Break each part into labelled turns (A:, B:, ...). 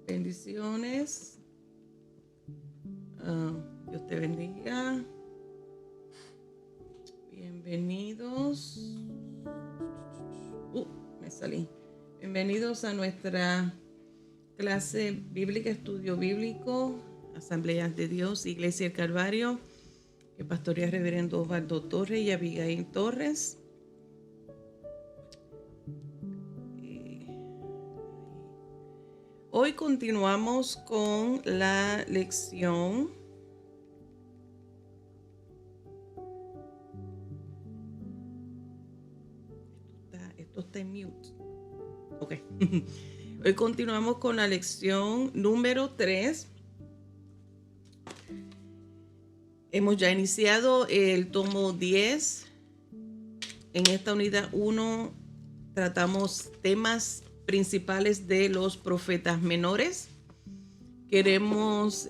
A: Bendiciones. Dios te bendiga. Bienvenidos. Me salí. Bienvenidos a nuestra clase bíblica, estudio bíblico, Asambleas de Dios, Iglesia del Calvario, que pastorea el reverendo Osvaldo Torres y Abigail Torres. Hoy continuamos con la lección esto está en mute. Ok. Hoy continuamos con la lección número 3. Hemos ya iniciado el tomo 10. En esta unidad 1 tratamos temas principales de los profetas menores. Queremos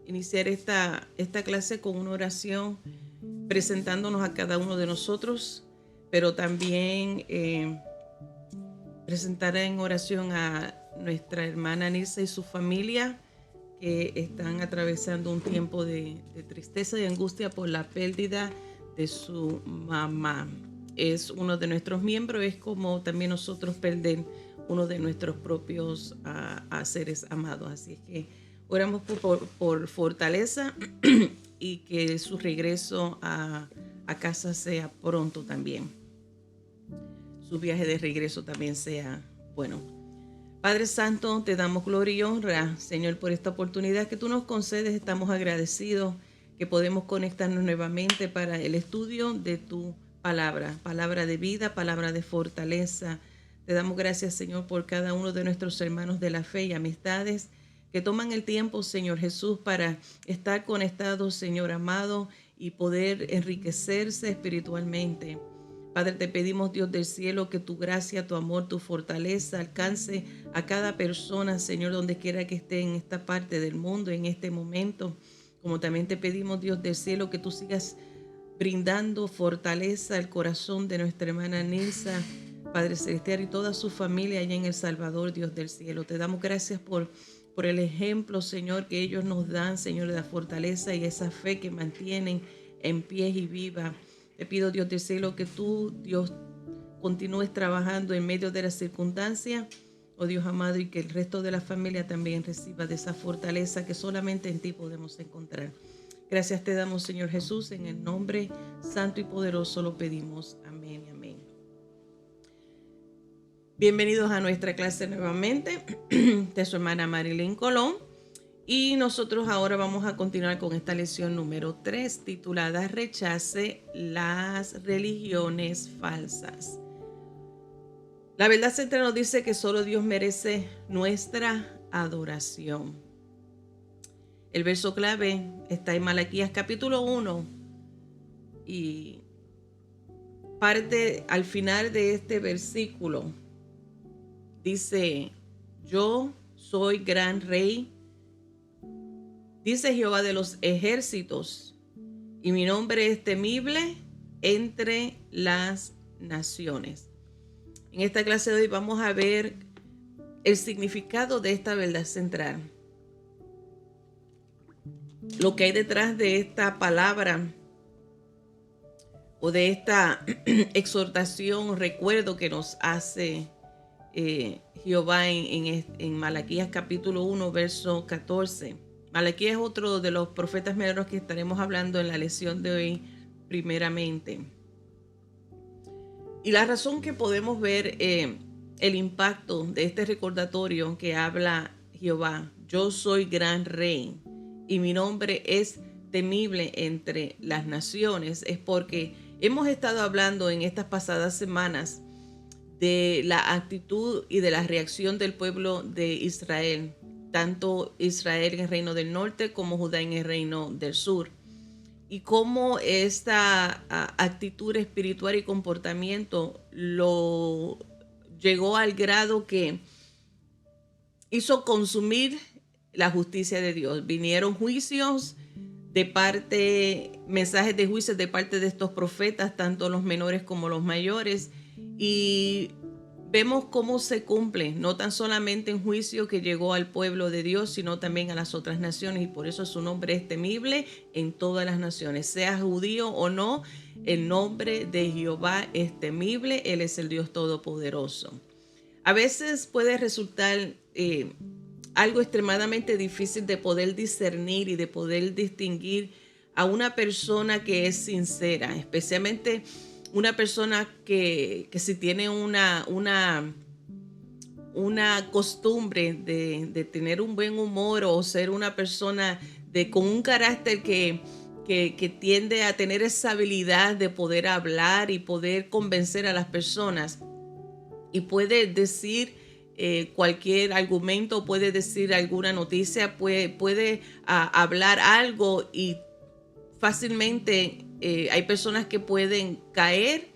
A: iniciar esta clase con una oración presentándonos a cada uno de nosotros, pero también presentar en oración a nuestra hermana Nilsa y su familia, que están atravesando un tiempo de tristeza y angustia por la pérdida de su mamá. Es uno de nuestros miembros, es como también nosotros perder uno de nuestros propios seres amados. Así es que oramos por fortaleza y que su regreso a casa sea pronto también. Su viaje de regreso también sea bueno. Padre Santo, te damos gloria y honra, Señor, por esta oportunidad que tú nos concedes. Estamos agradecidos que podemos conectarnos nuevamente para el estudio de tu palabra, palabra de vida, palabra de fortaleza. Te damos gracias, Señor, por cada uno de nuestros hermanos de la fe y amistades que toman el tiempo, Señor Jesús, para estar conectados, Señor amado, y poder enriquecerse espiritualmente. Padre, te pedimos, Dios del cielo, que tu gracia, tu amor, tu fortaleza alcance a cada persona, Señor, donde quiera que esté en esta parte del mundo, en este momento. Como también te pedimos, Dios del cielo, que tú sigas brindando fortaleza al corazón de nuestra hermana Nilsa, Padre Celestial, y toda su familia allá en El Salvador, Dios del cielo. Te damos gracias por el ejemplo, Señor, que ellos nos dan, Señor, de la fortaleza y esa fe que mantienen en pie y viva. Te pido, Dios del cielo, que tú, Dios, continúes trabajando en medio de las circunstancias, oh Dios amado, y que el resto de la familia también reciba de esa fortaleza que solamente en ti podemos encontrar. Gracias te damos, Señor Jesús, en el nombre santo y poderoso lo pedimos. Amén y amén. Bienvenidos a nuestra clase nuevamente de su hermana Marilyn Colón. Y nosotros ahora vamos a continuar con esta lección número 3, titulada Rechace las religiones falsas. La verdad central nos dice que solo Dios merece nuestra adoración. El verso clave está en Malaquías capítulo 1 y parte al final de este versículo. Dice, yo soy gran rey, dice Jehová de los ejércitos, y mi nombre es temible entre las naciones. En esta clase de hoy vamos a ver el significado de esta verdad central. Lo que hay detrás de esta palabra o de esta exhortación, recuerdo que nos hace Jehová en Malaquías capítulo 1, verso 14. Malaquías es otro de los profetas menores que estaremos hablando en la lección de hoy primeramente. Y la razón que podemos ver el impacto de este recordatorio que habla Jehová, yo soy gran rey y mi nombre es temible entre las naciones, es porque hemos estado hablando en estas pasadas semanas de la actitud y de la reacción del pueblo de Israel, tanto Israel en el reino del norte como Judá en el reino del sur, y cómo esta actitud espiritual y comportamiento lo llegó al grado que hizo consumir la justicia de Dios. Vinieron juicios mensajes de juicio de parte de estos profetas, tanto los menores como los mayores, y vemos cómo se cumple, no tan solamente en juicio que llegó al pueblo de Dios, sino también a las otras naciones, y por eso su nombre es temible en todas las naciones, sea judío o no. El nombre de Jehová es temible, Él es el Dios Todopoderoso. A veces puede resultar algo extremadamente difícil de poder discernir y de poder distinguir a una persona que es sincera, especialmente una persona que si tiene una costumbre de tener un buen humor o ser una persona con un carácter que tiende a tener esa habilidad de poder hablar y poder convencer a las personas, y puede decir cualquier argumento, puede decir alguna noticia, puede hablar algo, y fácilmente hay personas que pueden caer.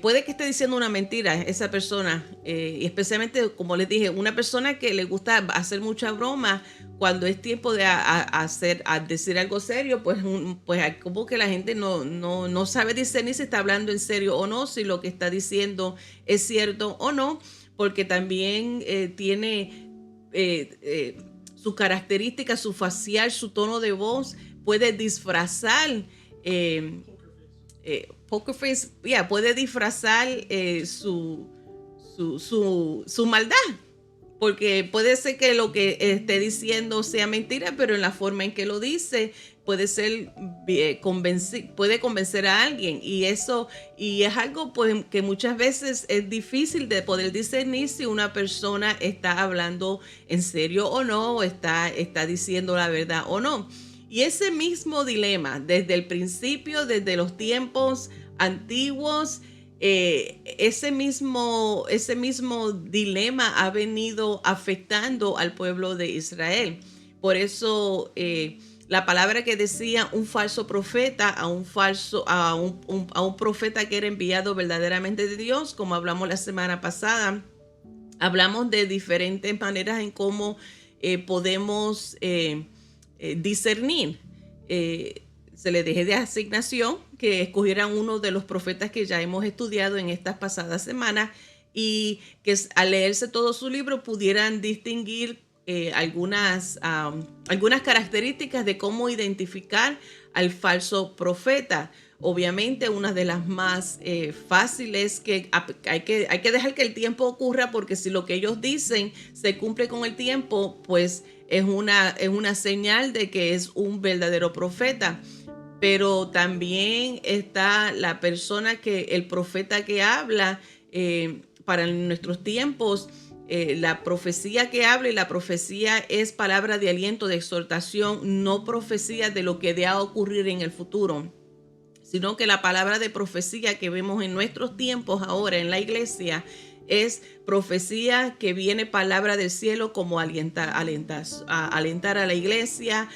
A: Puede que esté diciendo una mentira esa persona, y especialmente, como les dije, una persona que le gusta hacer mucha broma. Cuando es tiempo de decir algo serio, pues como que la gente no sabe discernir si está hablando en serio o no, si lo que está diciendo es cierto o no, porque también tiene sus características, su facial, su tono de voz, puede disfrazar poker face, puede disfrazar su maldad, porque puede ser que lo que esté diciendo sea mentira, pero en la forma en que lo dice puede ser puede convencer a alguien, y es algo pues que muchas veces es difícil de poder discernir si una persona está hablando en serio o no, o está diciendo la verdad o no. Y ese mismo dilema, desde el principio, desde los tiempos antiguos, ese mismo dilema ha venido afectando al pueblo de Israel. Por eso la palabra que decía un falso profeta a un profeta que era enviado verdaderamente de Dios, como hablamos la semana pasada, hablamos de diferentes maneras en cómo podemos discernir. Se le deje de asignación que escogieran uno de los profetas que ya hemos estudiado en estas pasadas semanas, y que al leerse todo su libro pudieran distinguir algunas características de cómo identificar al falso profeta. Obviamente una de las más fáciles, que hay que dejar que el tiempo ocurra, porque si lo que ellos dicen se cumple con el tiempo, pues es una señal de que es un verdadero profeta. Pero también está el profeta que habla para nuestros tiempos. La profecía que habla, y la profecía es palabra de aliento, de exhortación, no profecía de lo que va a ocurrir en el futuro, sino que la palabra de profecía que vemos en nuestros tiempos ahora en la iglesia es profecía que viene palabra del cielo, como alentar a la iglesia,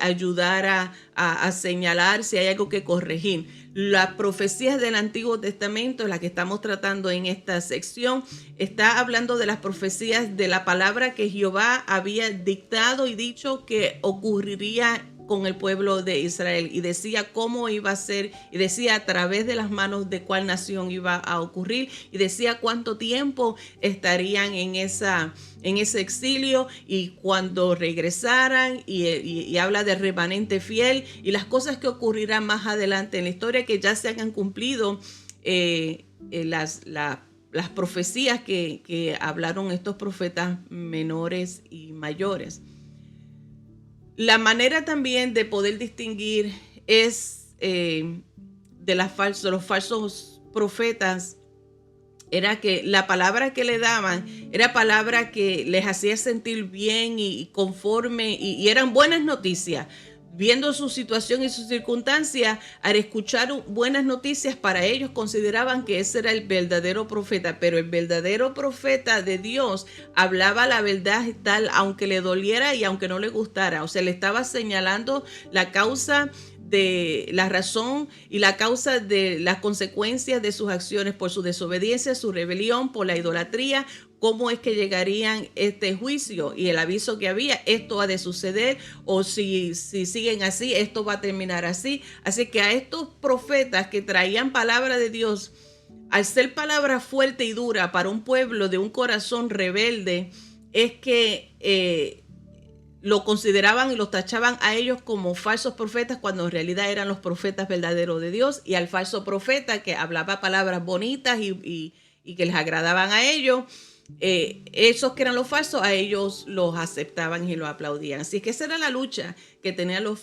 A: ayudar a señalar si hay algo que corregir. Las profecías del Antiguo Testamento, las que estamos tratando en esta sección, está hablando de las profecías de la palabra que Jehová había dictado y dicho que ocurriría con el pueblo de Israel, y decía cómo iba a ser, y decía a través de las manos de cuál nación iba a ocurrir, y decía cuánto tiempo estarían en ese exilio, y cuando regresaran, y habla de remanente fiel y las cosas que ocurrirán más adelante en la historia, que ya se hayan cumplido las profecías que hablaron estos profetas menores y mayores. La manera también de poder distinguir es de los falsos profetas, era que la palabra que le daban era palabra que les hacía sentir bien y conforme, y eran buenas noticias. Viendo su situación y su circunstancia, al escuchar buenas noticias, para ellos consideraban que ese era el verdadero profeta. Pero el verdadero profeta de Dios hablaba la verdad tal, aunque le doliera y aunque no le gustara. O sea, le estaba señalando la causa de la razón y la causa de las consecuencias de sus acciones, por su desobediencia, su rebelión, por la idolatría, cómo es que llegarían este juicio y el aviso que había, esto ha de suceder, o si siguen así, esto va a terminar así. Así que a estos profetas que traían palabra de Dios, al ser palabra fuerte y dura para un pueblo de un corazón rebelde, es que lo consideraban y los tachaban a ellos como falsos profetas, cuando en realidad eran los profetas verdaderos de Dios, y al falso profeta que hablaba palabras bonitas y que les agradaban a ellos, esos que eran los falsos, a ellos los aceptaban y los aplaudían. Así que esa era la lucha que tenían los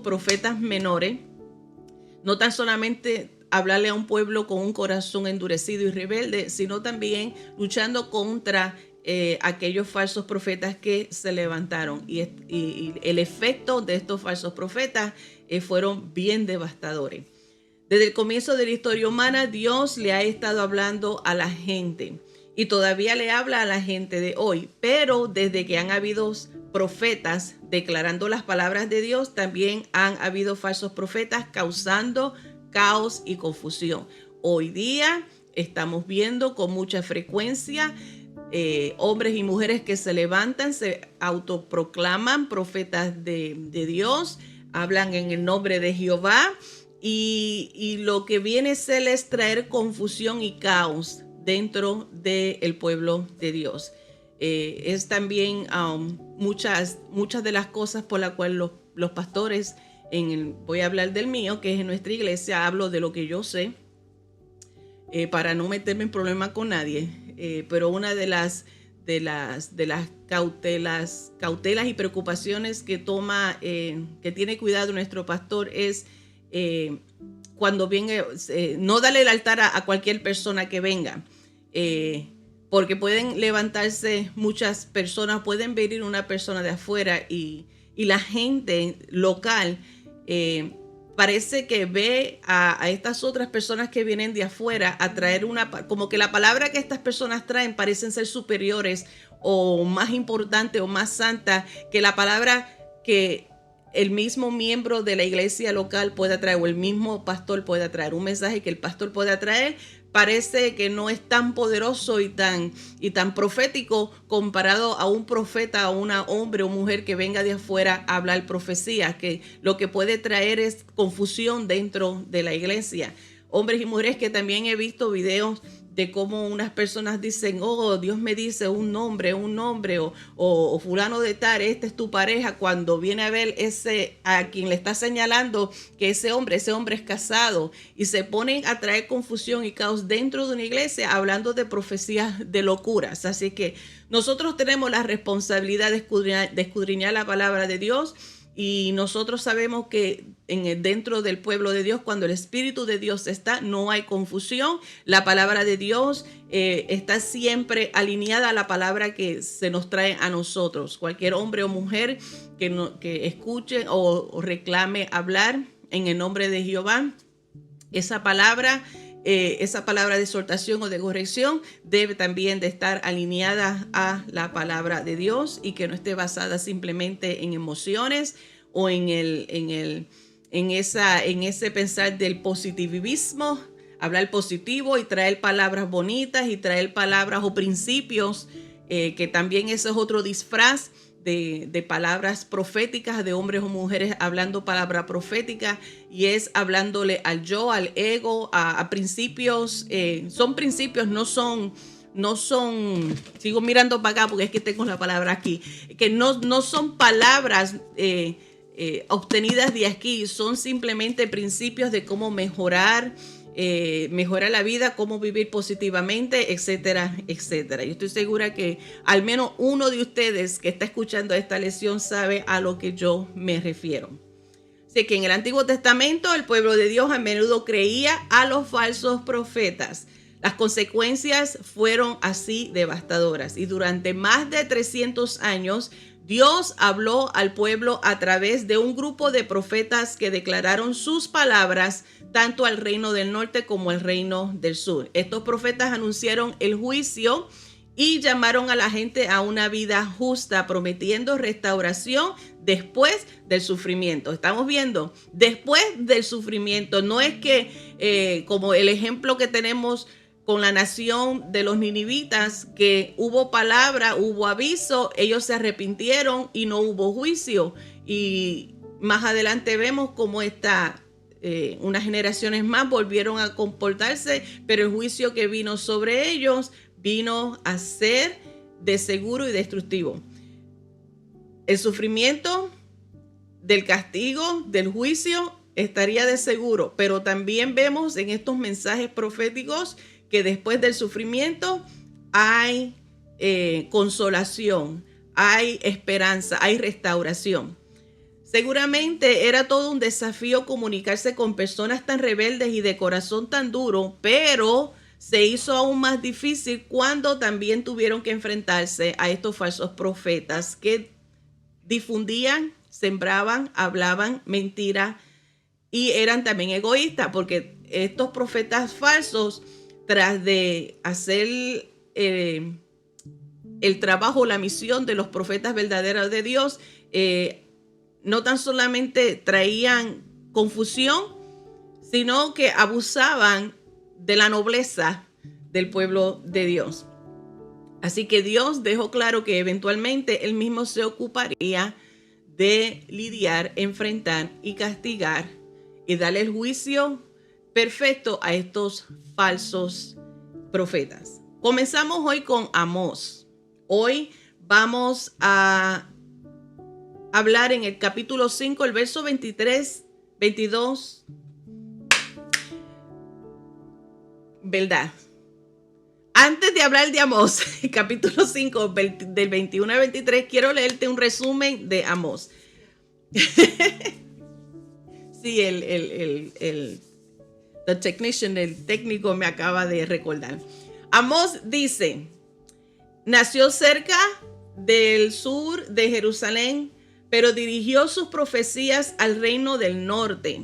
A: profetas menores, no tan solamente hablarle a un pueblo con un corazón endurecido y rebelde, sino también luchando contra aquellos falsos profetas que se levantaron. Y el efecto de estos falsos profetas fueron bien devastadores. Desde el comienzo de la historia humana, Dios le ha estado hablando a la gente y todavía le habla a la gente de hoy. Pero desde que han habido profetas declarando las palabras de Dios, también han habido falsos profetas causando caos y confusión. Hoy día estamos viendo con mucha frecuencia hombres y mujeres que se levantan, se autoproclaman profetas de Dios, hablan en el nombre de Jehová, y lo que viene es traer confusión y caos dentro del pueblo de Dios. Es también muchas de las cosas por las cuales los pastores, voy a hablar del mío, que es en nuestra iglesia, hablo de lo que yo sé, para no meterme en problemas con nadie, pero una de las cautelas y preocupaciones que toma, que tiene cuidado nuestro pastor, es cuando viene, no darle el altar a cualquier persona que venga, porque pueden levantarse muchas personas, pueden venir una persona de afuera y la gente local parece que ve a estas otras personas que vienen de afuera a traer como que la palabra que estas personas traen parecen ser superiores o más importante o más santa que la palabra que el mismo miembro de la iglesia local pueda traer, o el mismo pastor pueda traer. Un mensaje que el pastor pueda traer parece que no es tan poderoso y tan profético comparado a un profeta, a una hombre o mujer que venga de afuera a hablar profecía, que lo que puede traer es confusión dentro de la iglesia. Hombres y mujeres que también he visto videos de cómo unas personas dicen, oh, Dios me dice un nombre, o fulano de tal, esta es tu pareja, cuando viene a ver a quien le está señalando que ese hombre es casado, y se ponen a traer confusión y caos dentro de una iglesia hablando de profecías de locuras. Así que nosotros tenemos la responsabilidad de escudriñar la palabra de Dios. Y nosotros sabemos que dentro del pueblo de Dios, cuando el Espíritu de Dios está, no hay confusión. La palabra de Dios está siempre alineada a la palabra que se nos trae a nosotros. Cualquier hombre o mujer que escuche o reclame hablar en el nombre de Jehová, esa palabra de exhortación o de corrección debe también de estar alineada a la palabra de Dios, y que no esté basada simplemente en emociones o en ese pensar del positivismo, hablar positivo y traer palabras bonitas y traer palabras o principios, que también ese es otro disfraz de palabras proféticas, de hombres o mujeres hablando palabra profética, y es hablándole al yo, al ego, a principios. Son principios, no son, sigo mirando para acá porque es que tengo la palabra aquí, que no son palabras obtenidas de aquí, son simplemente principios de cómo mejorar la vida, cómo vivir positivamente, etcétera, etcétera. Yo estoy segura que al menos uno de ustedes que está escuchando esta lección sabe a lo que yo me refiero. Así que en el Antiguo Testamento el pueblo de Dios a menudo creía a los falsos profetas. Las consecuencias fueron así devastadoras, y durante más de 300 años Dios habló al pueblo a través de un grupo de profetas que declararon sus palabras tanto al reino del norte como al reino del sur. Estos profetas anunciaron el juicio y llamaron a la gente a una vida justa, prometiendo restauración después del sufrimiento. Estamos viendo, después del sufrimiento. No es que como el ejemplo que tenemos con la nación de los ninivitas, que hubo palabra, hubo aviso, ellos se arrepintieron y no hubo juicio. Y más adelante vemos cómo unas generaciones más volvieron a comportarse, pero el juicio que vino sobre ellos vino a ser de seguro y destructivo. El sufrimiento del castigo, del juicio, estaría de seguro, pero también vemos en estos mensajes proféticos que después del sufrimiento hay consolación, hay esperanza, hay restauración. Seguramente era todo un desafío comunicarse con personas tan rebeldes y de corazón tan duro, pero se hizo aún más difícil cuando también tuvieron que enfrentarse a estos falsos profetas que difundían, sembraban, hablaban mentira y eran también egoístas, porque estos profetas falsos, tras de hacer el trabajo, la misión de los profetas verdaderos de Dios, no tan solamente traían confusión, sino que abusaban de la nobleza del pueblo de Dios. Así que Dios dejó claro que eventualmente Él mismo se ocuparía de lidiar, enfrentar y castigar y darle el juicio perfecto a estos falsos profetas. Comenzamos hoy con Amós. Hoy vamos a hablar en el capítulo 5, el verso 23, 22. ¿Verdad? Antes de hablar de Amós, capítulo 5, del 21 al 23, quiero leerte un resumen de Amós. Sí, el técnico me acaba de recordar. Amós dice: nació cerca del sur de Jerusalén, pero dirigió sus profecías al reino del norte.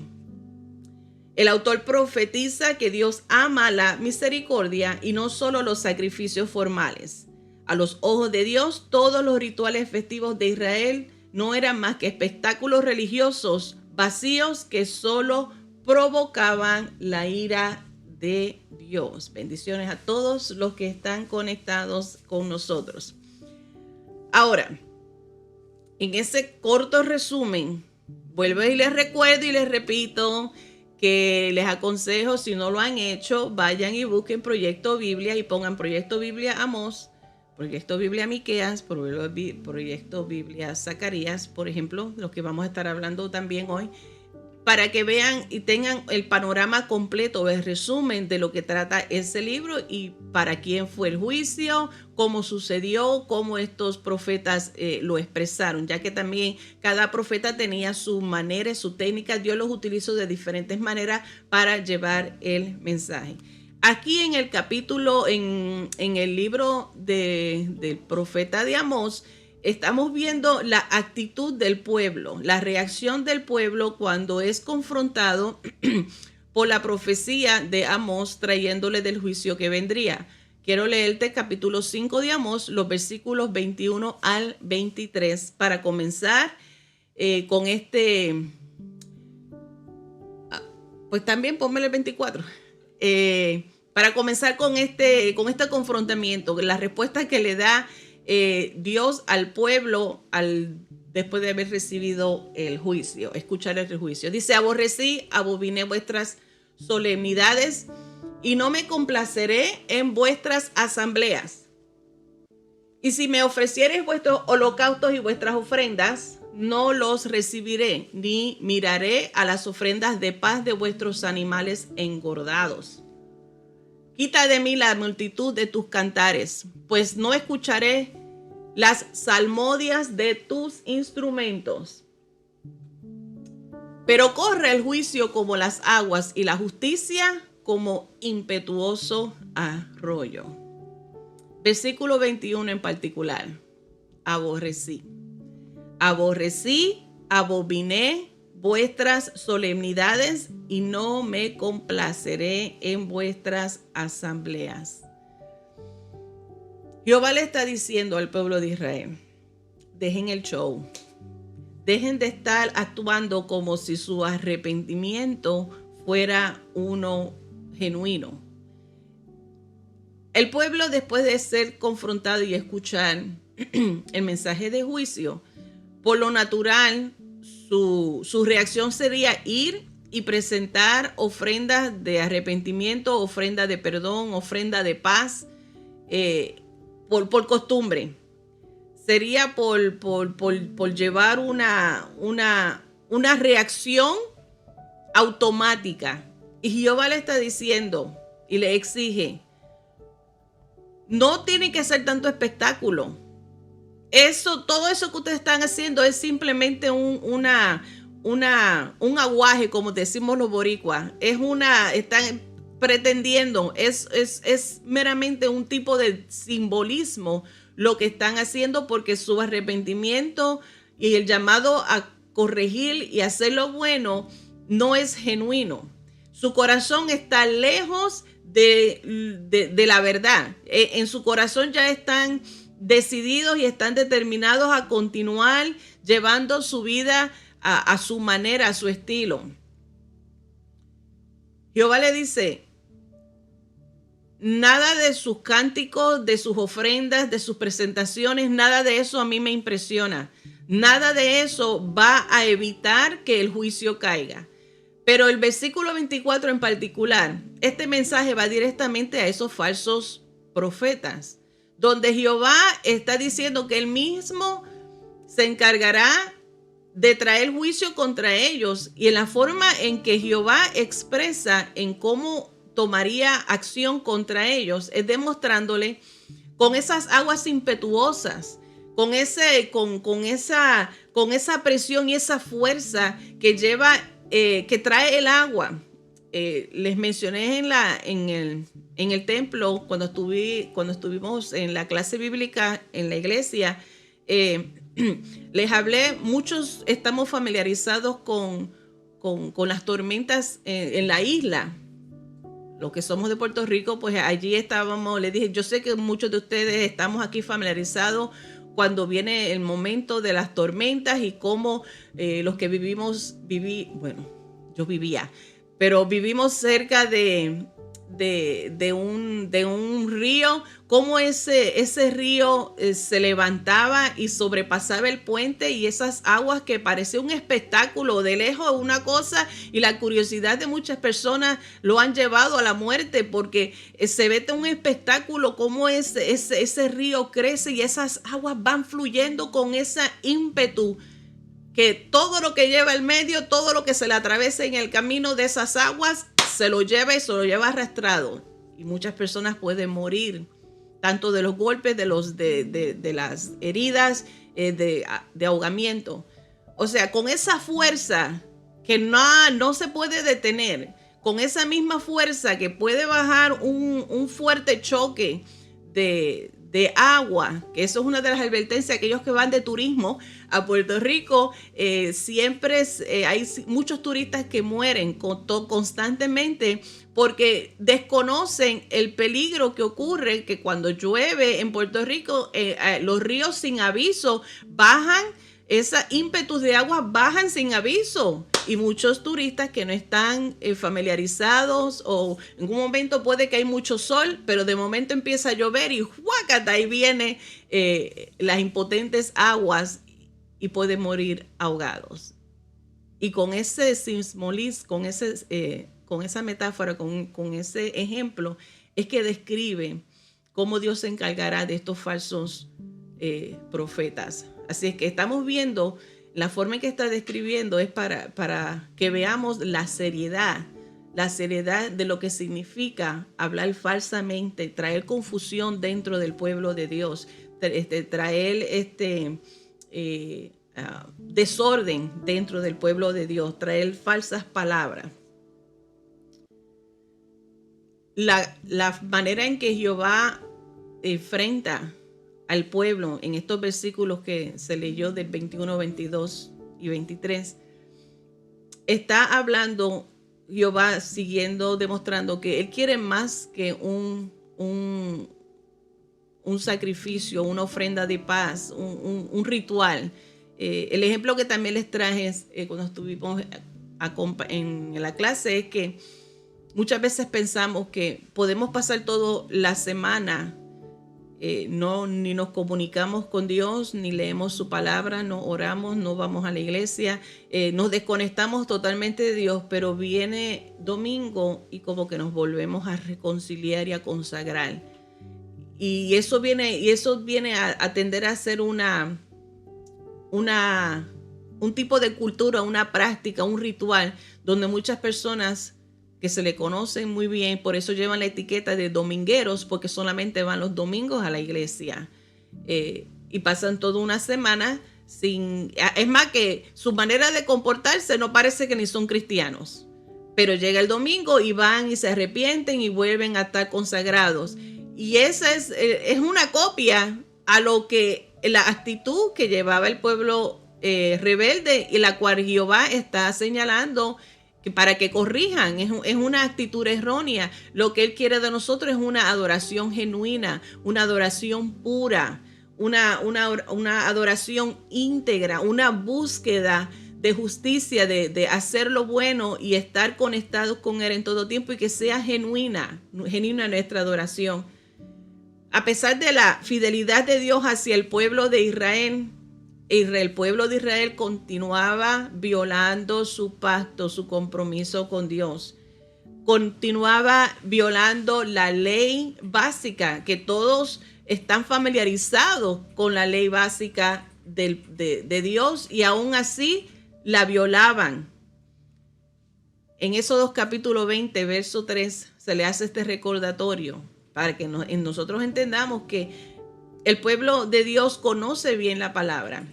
A: El autor profetiza que Dios ama la misericordia y no solo los sacrificios formales. A los ojos de Dios, todos los rituales festivos de Israel no eran más que espectáculos religiosos vacíos que solo provocaban la ira de Dios. Bendiciones a todos los que están conectados con nosotros. Ahora, en ese corto resumen, vuelvo y les recuerdo y les repito que les aconsejo, si no lo han hecho, vayan y busquen Proyecto Biblia y pongan Proyecto Biblia Amós, Proyecto Biblia Miqueas, Proyecto Biblia Zacarías, por ejemplo, los que vamos a estar hablando también hoy, para que vean y tengan el panorama completo, el resumen de lo que trata ese libro y para quién fue el juicio, cómo sucedió, cómo estos profetas lo expresaron, ya que también cada profeta tenía su manera, su técnica. Dios los utilizó de diferentes maneras para llevar el mensaje. Aquí en el capítulo, en el libro del profeta de Amós, estamos viendo la actitud del pueblo, la reacción del pueblo cuando es confrontado por la profecía de Amós trayéndole del juicio que vendría. Quiero leerte capítulo 5 de Amós, los versículos 21 al 23, para comenzar con pues también pónmele el 24. Para comenzar con este confrontamiento, la respuesta que le da Dios al pueblo después de haber recibido el juicio, escuchar el juicio. Dice: abominé vuestras solemnidades y no me complaceré en vuestras asambleas. Y si me ofreciereis vuestros holocaustos y vuestras ofrendas, no los recibiré, ni miraré a las ofrendas de paz de vuestros animales engordados. Quita de mí la multitud de tus cantares, pues no escucharé las salmodias de tus instrumentos. Pero corre el juicio como las aguas y la justicia como impetuoso arroyo. Versículo 21 en particular. Abominé vuestras solemnidades y no me complaceré en vuestras asambleas. Jehová le está diciendo al pueblo de Israel: dejen el show, dejen de estar actuando como si su arrepentimiento fuera uno genuino. El pueblo, después de ser confrontado y escuchar el mensaje de juicio, por lo natural, su reacción sería ir y presentar ofrendas de arrepentimiento, ofrenda de perdón, ofrenda de paz, por costumbre. Sería por llevar una reacción automática. Y Jehová le está diciendo y le exige, no tiene que hacer tanto espectáculo. Todo eso que ustedes están haciendo es simplemente un aguaje, como decimos los boricuas. Están pretendiendo, es meramente un tipo de simbolismo lo que están haciendo, porque su arrepentimiento y el llamado a corregir y hacer lo bueno no es genuino. Su corazón está lejos de la verdad. En su corazón ya están decididos y están determinados a continuar llevando su vida a su manera, a su estilo. Jehová le dice, nada de sus cánticos, de sus ofrendas, de sus presentaciones, nada de eso a mí me impresiona. Nada de eso va a evitar que el juicio caiga. Pero el versículo 24 en particular, este mensaje va directamente a esos falsos profetas, donde Jehová está diciendo que él mismo se encargará de traer juicio contra ellos, y en la forma en que Jehová expresa en cómo tomaría acción contra ellos es demostrándole con esas aguas impetuosas, con esa presión y esa fuerza que lleva, que trae el agua. Les mencioné en el templo cuando estuvimos en la clase bíblica en la iglesia. Les hablé, muchos estamos familiarizados con las tormentas en la isla. Los que somos de Puerto Rico, pues allí estábamos, les dije, yo sé que muchos de ustedes estamos aquí familiarizados cuando viene el momento de las tormentas y cómo los que yo vivía, pero vivimos cerca de un río, cómo ese río se levantaba y sobrepasaba el puente, y esas aguas que parecía un espectáculo de lejos, una cosa, y la curiosidad de muchas personas lo han llevado a la muerte, porque se ve un espectáculo cómo ese río crece y esas aguas van fluyendo con ese ímpetu, que todo lo que lleva el medio, todo lo que se le atraviesa en el camino de esas aguas, se lo lleva y se lo lleva arrastrado. Y muchas personas pueden morir, tanto de los golpes, de las heridas, de ahogamiento. O sea, con esa fuerza que no se puede detener, con esa misma fuerza que puede bajar un fuerte choque de agua, que eso es una de las advertencias, aquellos que van de turismo a Puerto Rico, siempre hay muchos turistas que mueren constantemente porque desconocen el peligro que ocurre, que cuando llueve en Puerto Rico, los ríos sin aviso bajan, esa ímpetus de agua bajan sin aviso, y muchos turistas que no están familiarizados, o en un momento puede que hay mucho sol, pero de momento empieza a llover y ¡juácata! Ahí viene las impotentes aguas y pueden morir ahogados. Y con ese simbolismo, con esa metáfora, con ese ejemplo, es que describe cómo Dios se encargará de estos falsos profetas. Así es que estamos viendo la forma en que está describiendo es para que veamos la seriedad de lo que significa hablar falsamente, traer confusión dentro del pueblo de Dios, traer desorden dentro del pueblo de Dios, traer falsas palabras. La manera en que Jehová enfrenta al pueblo en estos versículos que se leyó del 21, 22 y 23, está hablando Jehová, demostrando que él quiere más que un sacrificio, una ofrenda de paz, un ritual. El ejemplo que también les traje cuando estuvimos en la clase es que muchas veces pensamos que podemos pasar toda la semana, ni nos comunicamos con Dios, ni leemos su palabra, no oramos, no vamos a la iglesia, nos desconectamos totalmente de Dios, pero viene domingo y como que nos volvemos a reconciliar y a consagrar. Y eso viene a tender a ser un tipo de cultura, una práctica, un ritual, donde muchas personas que se le conocen muy bien, por eso llevan la etiqueta de domingueros, porque solamente van los domingos a la iglesia, y pasan toda una semana sin... Es más, que su manera de comportarse no parece que ni son cristianos, pero llega el domingo y van y se arrepienten y vuelven a estar consagrados. Y esa es una copia a lo que la actitud que llevaba el pueblo rebelde, y la cual Jehová está señalando que para que corrijan. Es una actitud errónea. Lo que Él quiere de nosotros es una adoración genuina, una adoración pura, una adoración íntegra, una búsqueda de justicia, de hacer lo bueno y estar conectados con Él en todo tiempo, y que sea genuina nuestra adoración. A pesar de la fidelidad de Dios hacia el pueblo de Israel, el pueblo de Israel continuaba violando su pacto, su compromiso con Dios. Continuaba violando la ley básica, que todos están familiarizados con la ley básica de Dios, y aún así la violaban. En Éxodo capítulo 20, verso 3, se le hace este recordatorio para que nosotros entendamos que el pueblo de Dios conoce bien la palabra.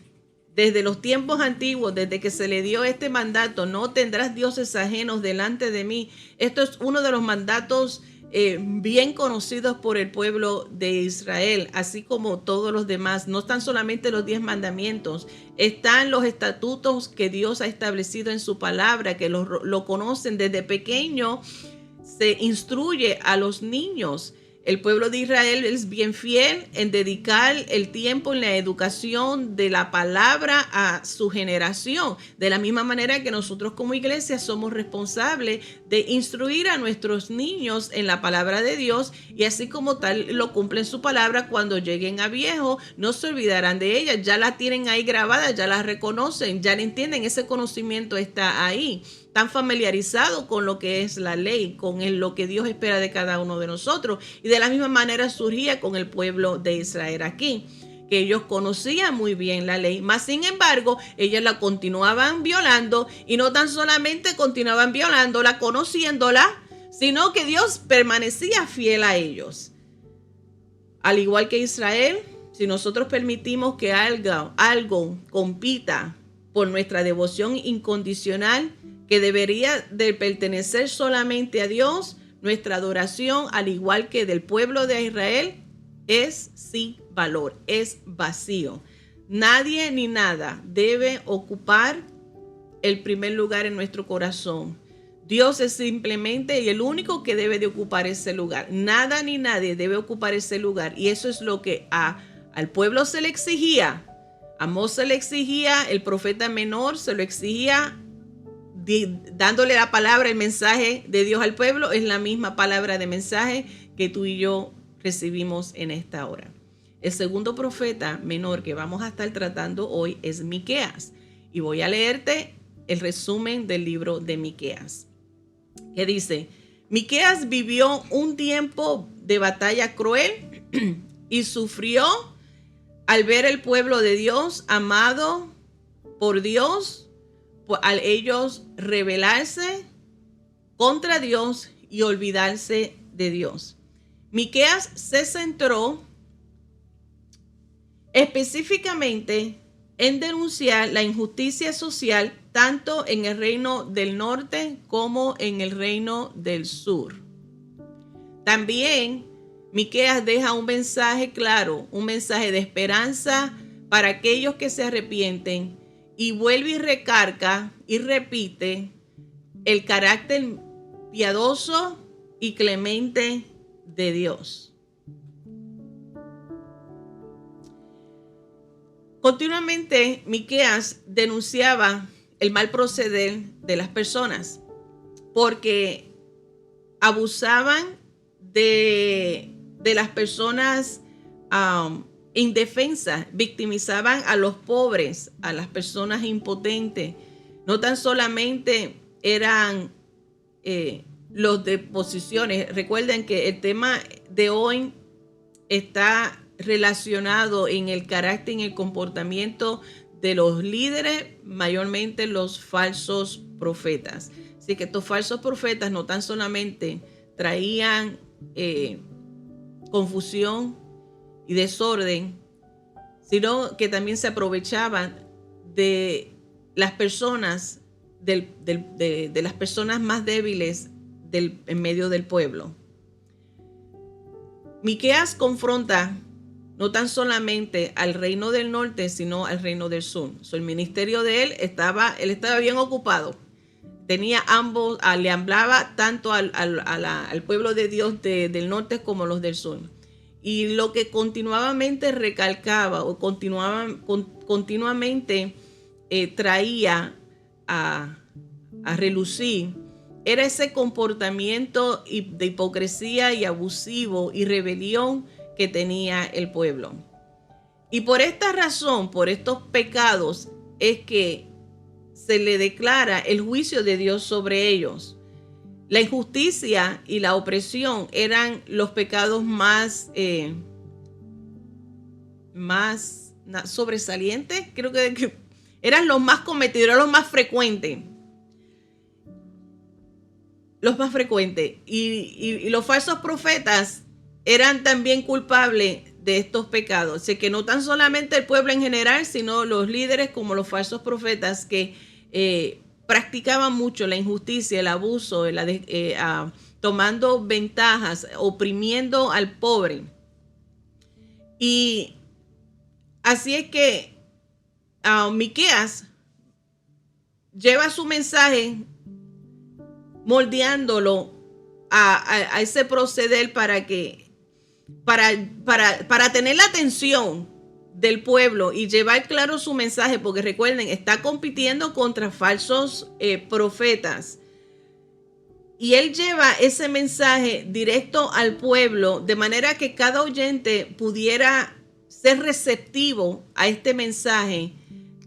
A: Desde los tiempos antiguos, desde que se le dio este mandato, no tendrás dioses ajenos delante de mí. Esto es uno de los mandatos bien conocidos por el pueblo de Israel, así como todos los demás. No están solamente los 10 mandamientos, están los estatutos que Dios ha establecido en su palabra, que lo conocen desde pequeño. Se instruye a los niños. El pueblo de Israel es bien fiel en dedicar el tiempo en la educación de la palabra a su generación. De la misma manera que nosotros como iglesia somos responsables de instruir a nuestros niños en la palabra de Dios, y así como tal lo cumplen su palabra, cuando lleguen a viejo no se olvidarán de ella. Ya la tienen ahí grabada, ya la reconocen, ya la entienden, ese conocimiento está ahí. Están familiarizados con lo que es la ley, con lo que Dios espera de cada uno de nosotros. Y de la misma manera surgía con el pueblo de Israel aquí, que ellos conocían muy bien la ley, mas sin embargo ellos la continuaban violando, y no tan solamente continuaban violándola, conociéndola, sino que Dios permanecía fiel a ellos. Al igual que Israel, si nosotros permitimos que algo compita por nuestra devoción incondicional, que debería de pertenecer solamente a Dios, nuestra adoración, al igual que del pueblo de Israel, es sin valor, es vacío. Nadie ni nada debe ocupar el primer lugar en nuestro corazón. Dios es simplemente el único que debe de ocupar ese lugar. Nada ni nadie debe ocupar ese lugar. Y eso es lo que al pueblo se le exigía. A Amós se le exigía, el profeta menor se lo exigía, dándole la palabra, el mensaje de Dios al pueblo. Es la misma palabra de mensaje que tú y yo recibimos en esta hora. El segundo profeta menor que vamos a estar tratando hoy es Miqueas, y voy a leerte el resumen del libro de Miqueas, que dice: Miqueas vivió un tiempo de batalla cruel y sufrió al ver el pueblo de Dios amado por Dios, al ellos rebelarse contra Dios y olvidarse de Dios. Miqueas se centró específicamente en denunciar la injusticia social tanto en el reino del norte como en el reino del sur. También Miqueas deja un mensaje claro, un mensaje de esperanza para aquellos que se arrepienten, y vuelve y recarga y repite el carácter piadoso y clemente de Dios. Continuamente, Miqueas denunciaba el mal proceder de las personas, porque abusaban de las personas indefensas, victimizaban a los pobres, a las personas impotentes. No tan solamente eran los de posiciones. Recuerden que el tema de hoy está relacionado en el carácter, en el comportamiento de los líderes, mayormente los falsos profetas. Así que estos falsos profetas no tan solamente traían confusión y desorden, sino que también se aprovechaban de las personas, de las personas más débiles en medio del pueblo. Miqueas confronta no tan solamente al reino del norte, sino al reino del sur. El ministerio de él estaba bien ocupado. Tenía ambos, le hablaba tanto al pueblo de Dios del norte como los del sur. Y lo que continuamente recalcaba o continuamente traía a relucir era ese comportamiento de hipocresía y abusivo y rebelión que tenía el pueblo. Y por esta razón, por estos pecados, es que se le declara el juicio de Dios sobre ellos. La injusticia y la opresión eran los pecados más sobresalientes. Creo que eran los más cometidos, eran los más frecuentes. Los más frecuentes. Y los falsos profetas eran también culpables de estos pecados. Así que no tan solamente el pueblo en general, sino los líderes como los falsos profetas que practicaban mucho la injusticia, el abuso, tomando ventajas, oprimiendo al pobre. Y así es que Miqueas lleva su mensaje moldeándolo a ese proceder para tener la atención del pueblo y llevar claro su mensaje, porque recuerden, está compitiendo contra falsos profetas. Y él lleva ese mensaje directo al pueblo, de manera que cada oyente pudiera ser receptivo a este mensaje,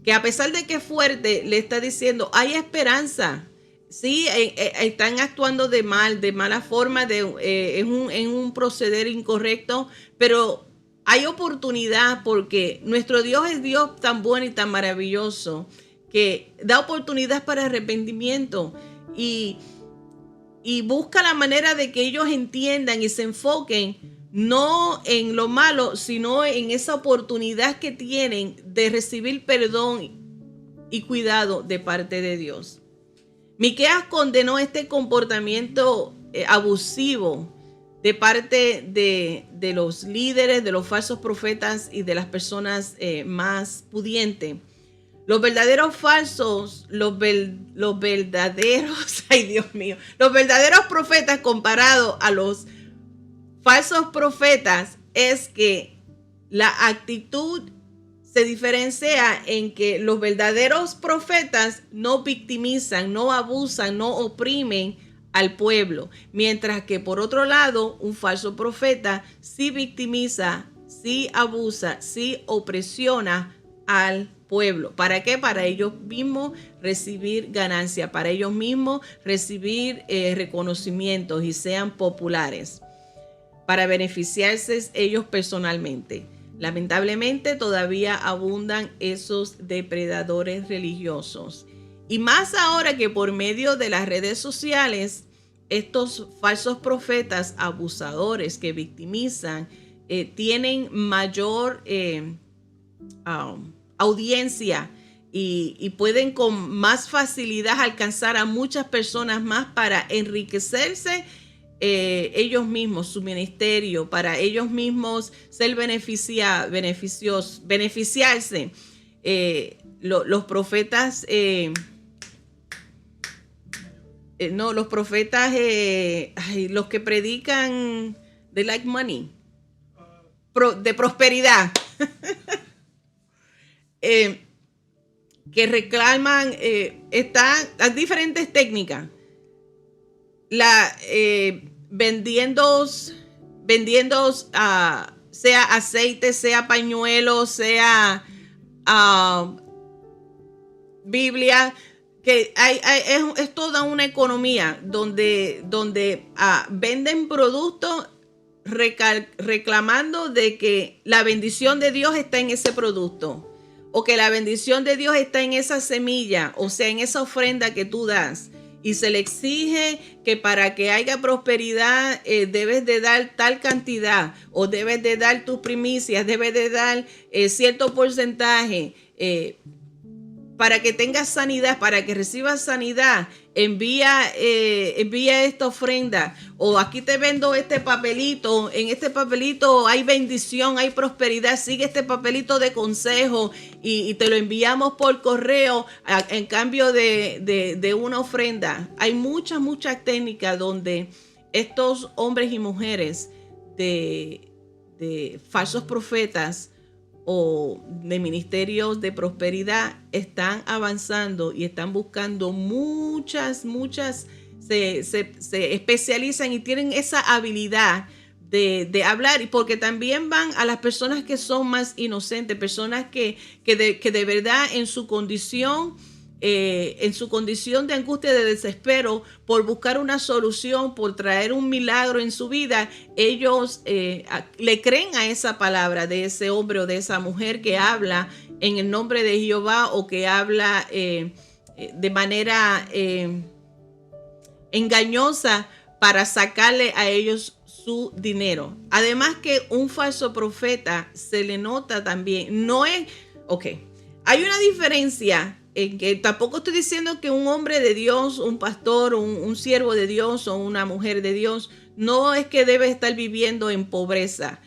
A: que a pesar de que es fuerte, le está diciendo, hay esperanza. Sí, están actuando de mala forma, en un proceder incorrecto, pero hay oportunidad, porque nuestro Dios es Dios tan bueno y tan maravilloso que da oportunidad para arrepentimiento y busca la manera de que ellos entiendan y se enfoquen no en lo malo, sino en esa oportunidad que tienen de recibir perdón y cuidado de parte de Dios. Miqueas condenó este comportamiento abusivo de parte de los líderes, de los falsos profetas y de las personas más pudientes. Los verdaderos falsos, los verdaderos, ay Dios mío, los verdaderos profetas comparados a los falsos profetas es que la actitud se diferencia en que los verdaderos profetas no victimizan, no abusan, no oprimen al pueblo, mientras que por otro lado un falso profeta sí victimiza, sí abusa, sí opresiona al pueblo. ¿Para qué? Para ellos mismos recibir ganancia, para ellos mismos recibir reconocimientos y sean populares, para beneficiarse ellos personalmente. Lamentablemente todavía abundan esos depredadores religiosos. Y más ahora que por medio de las redes sociales, estos falsos profetas abusadores que victimizan tienen mayor audiencia y pueden con más facilidad alcanzar a muchas personas más para enriquecerse ellos mismos, su ministerio, para ellos mismos ser beneficiarse. Los profetas, los profetas, los que predican de like money, de prosperidad, que reclaman, están las diferentes técnicas. vendiendo sea aceite, sea pañuelo, sea Biblia, que es toda una economía donde venden productos reclamando de que la bendición de Dios está en ese producto, o que la bendición de Dios está en esa semilla, o sea, en esa ofrenda que tú das. Y se le exige que para que haya prosperidad debes de dar tal cantidad, o debes de dar tus primicias, debes de dar cierto porcentaje. Para que tengas sanidad, para que recibas sanidad, envía esta ofrenda. O aquí te vendo este papelito. En este papelito hay bendición, hay prosperidad. Sigue este papelito de consejo y te lo enviamos por correo en cambio de una ofrenda. Hay muchas técnicas donde estos hombres y mujeres de falsos profetas o de ministerios de prosperidad están avanzando y están buscando muchas, se especializan y tienen esa habilidad de hablar, y porque también van a las personas que son más inocentes, personas que de verdad en su condición de angustia, de desespero, por buscar una solución, por traer un milagro en su vida, ellos le creen a esa palabra de ese hombre o de esa mujer que habla en el nombre de Jehová, o que habla de manera engañosa para sacarle a ellos su dinero. Además que un falso profeta se le nota también, no es, hay una diferencia en que tampoco estoy diciendo que un hombre de Dios, un pastor, un siervo de Dios o una mujer de Dios, no es que debe estar viviendo en pobreza,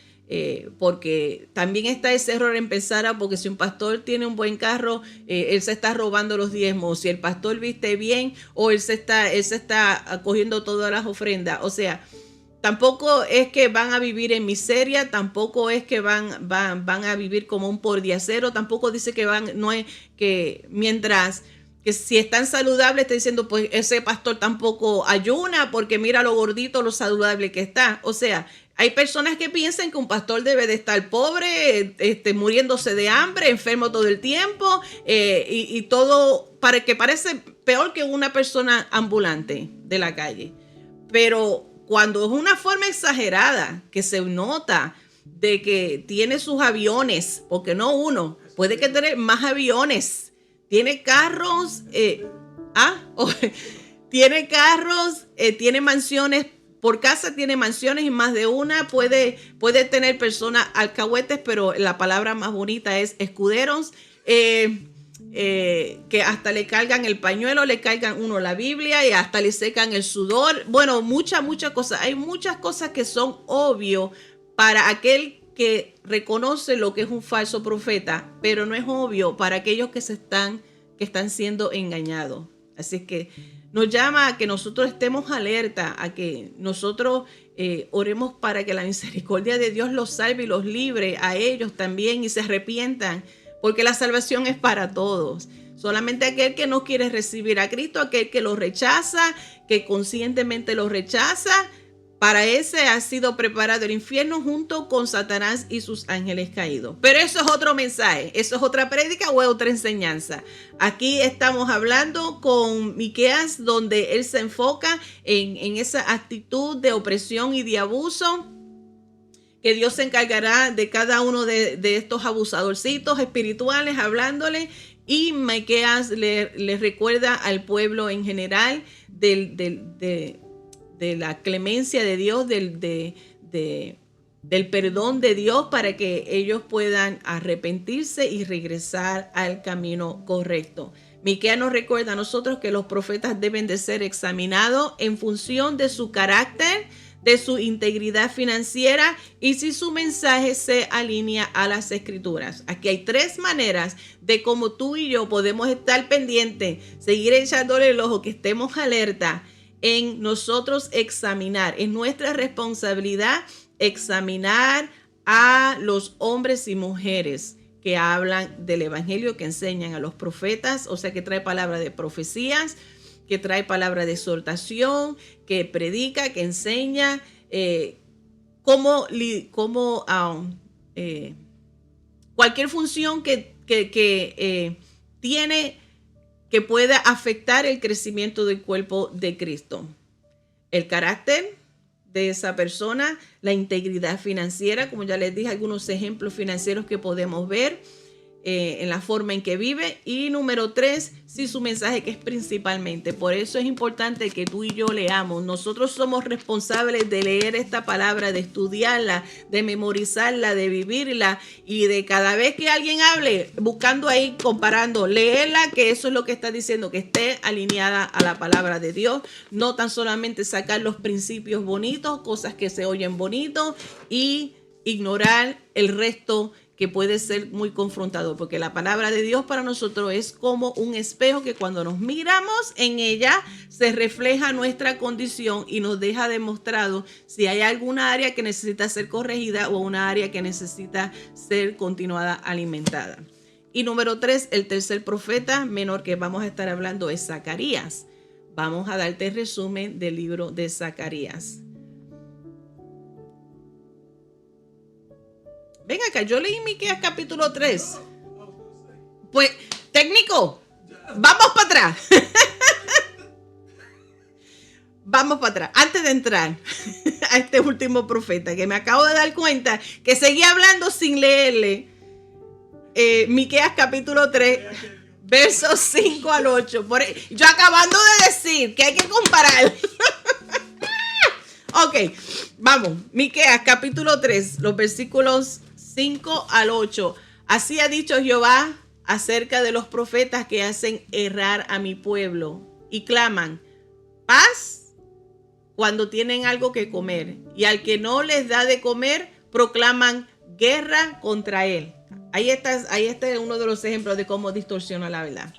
A: porque también está ese error en pensar, porque si un pastor tiene un buen carro, él se está robando los diezmos. Si el pastor viste bien, o él se está cogiendo todas las ofrendas. O sea, tampoco es que van a vivir en miseria, tampoco es que van a vivir como un pordiacero, tampoco dice que no es que mientras que si están saludables, está diciendo, pues ese pastor tampoco ayuna, porque mira lo gordito, lo saludable que está. O sea, hay personas que piensan que un pastor debe de estar pobre, muriéndose de hambre, enfermo todo el tiempo, y todo, para que parece peor que una persona ambulante de la calle. Pero cuando es una forma exagerada, que se nota de que tiene sus aviones, porque no uno, puede que tener más aviones, tiene carros, tiene mansiones, por casa tiene mansiones y más de una, puede tener personas alcahuetes, pero la palabra más bonita es escuderos, que hasta le cargan el pañuelo, le cargan uno la Biblia y hasta le secan el sudor. Bueno, muchas cosas. Hay muchas cosas que son obvio para aquel que reconoce lo que es un falso profeta, pero no es obvio para aquellos que están siendo engañados. Así que nos llama a que nosotros estemos alerta, a que nosotros oremos para que la misericordia de Dios los salve y los libre a ellos también, y se arrepientan, porque la salvación es para todos. Solamente aquel que no quiere recibir a Cristo, aquel que lo rechaza, que conscientemente lo rechaza, para ese ha sido preparado el infierno junto con Satanás y sus ángeles caídos. Pero eso es otro mensaje, eso es otra prédica o otra enseñanza. Aquí estamos hablando con Miqueas, donde él se enfoca en esa actitud de opresión y de abuso, que Dios se encargará de cada uno de estos abusadorcitos espirituales, hablándole. Y Miqueas le recuerda al pueblo en general de la clemencia de Dios, del perdón de Dios, para que ellos puedan arrepentirse y regresar al camino correcto. Miqueas nos recuerda a nosotros que los profetas deben de ser examinados en función de su carácter, de su integridad financiera y si su mensaje se alinea a las escrituras. Aquí hay 3 maneras de cómo tú y yo podemos estar pendientes, seguir echándole el ojo, que estemos alerta en nosotros examinar. Es nuestra responsabilidad examinar a los hombres y mujeres que hablan del evangelio, que enseñan a los profetas, o sea, que trae palabra de profecías, que trae palabra de exhortación, que predica, que enseña, cualquier función que tiene, que pueda afectar el crecimiento del cuerpo de Cristo. El carácter de esa persona, la integridad financiera, como ya les dije, algunos ejemplos financieros que podemos ver en la forma en que vive. Y número 3, si su mensaje, que es principalmente. Por eso es importante que tú y yo leamos. Nosotros somos responsables de leer esta palabra, de estudiarla, de memorizarla, de vivirla y de cada vez que alguien hable, buscando ahí, comparando, leerla, que eso es lo que está diciendo, que esté alineada a la palabra de Dios. No tan solamente sacar los principios bonitos, cosas que se oyen bonitos, y ignorar el resto, que puede ser muy confrontador, porque la palabra de Dios para nosotros es como un espejo que cuando nos miramos en ella se refleja nuestra condición y nos deja demostrado si hay alguna área que necesita ser corregida o una área que necesita ser continuada, alimentada. Y número 3, el tercer profeta menor que vamos a estar hablando es Zacarías. Vamos a darte el resumen del libro de Zacarías. Ven acá, yo leí Miqueas capítulo 3. Pues, técnico, vamos para atrás. Vamos para atrás. Antes de entrar a este último profeta, que me acabo de dar cuenta que seguía hablando sin leerle Miqueas capítulo 3, versos 5 al 8. Yo acabando de decir que hay que comparar. Ok, vamos. Miqueas capítulo 3, los versículos 5 al 8. Así ha dicho Jehová acerca de los profetas que hacen errar a mi pueblo y claman paz cuando tienen algo que comer, y al que no les da de comer proclaman guerra contra él. Ahí está uno de los ejemplos de cómo distorsiona la verdad.